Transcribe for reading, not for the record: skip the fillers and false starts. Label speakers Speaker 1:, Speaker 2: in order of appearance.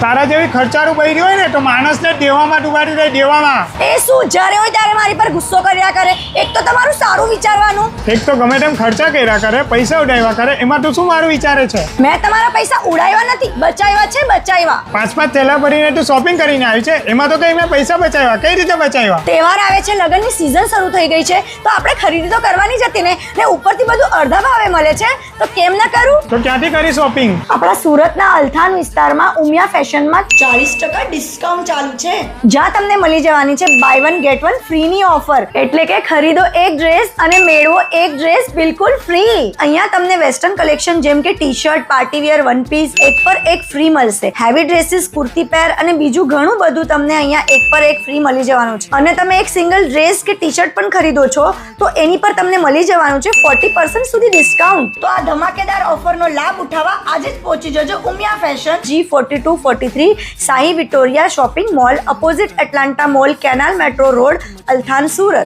Speaker 1: તારા જેવી ખર્ચારું બૈરી હોય ને તો માણસને દેવામાં ડૂબાડી દે, દેવામાં.
Speaker 2: એ શું જ્યારે હોય ત્યારે મારી પર ગુસ્સો કર્યા કરે? એક તો તમારું સારું વિચારવાનું.
Speaker 1: એક તો ગમે તેમ ખર્ચા કર્યા કરે, પૈસા ઉડાવ્યા કરે, એમાં તું શું મારું વિચારે છે?
Speaker 2: મેં તમારા પૈસા ઉડાવ્યા નથી, બચાવ્યા છે, બચાવ્યા.
Speaker 1: 5 થેલા ભરીને તું શોપિંગ કરીને આવી છે, એમાં તો કઈ મેં પૈસા બચાવ્યા? કઈ રીતે બચાવ્યા?
Speaker 2: તહેવાર આવે છે, લગ્નની સીઝન શરૂ થઈ ગઈ છે, તો આપણે ખરીદી તો કરવાની જ હતી ને ઉપરથી બધું અડધા ભાવે મળે છે, તો કેમ ન કરું?
Speaker 1: તો ક્યાંથી કરી શોપિંગ?
Speaker 2: આપણા સુરતના અલથાન વિસ્તારમાં ઉમિયા ફેશનમાં 40% ડિસ્કાઉન્ટ ચાલુ છે, જ્યાં તમને મળી જવાની છે બાય 1 ગેટ 1 ફ્રીની ઓફર. એટલે કે ખરીદો એક ડ્રેસ અને મેળવો એક ડ્રેસ બિલકુલ ફ્રી. અહીંયા તમને વેસ્ટર્ન કલેક્શન જેમ કે T shirt, party wear, one piece એક પર એક ફ્રી મળશે. હેવી ડ્રેસીસ, કુર્તી પેર અને બીજું ઘણું બધું તમને અહીંયા એક પર એક ફ્રી મળી જવાનું છે. અને તમે એક સિંગલ ડ્રેસ કે ટી શર્ટ પણ ખરીદો છો તો એની પર તમને મળી જવાનું છે 40% સુધી ડિસ્કાઉન્ટ. તો આ ધમાકેદાર ઓફરનો લાભ ઉઠાવવા આજે જ પહોંચી જજો Umiya fashion, G4243 Sai Victoria shopping mall, opposite Atlanta mall, canal metro road, Althan, Surat.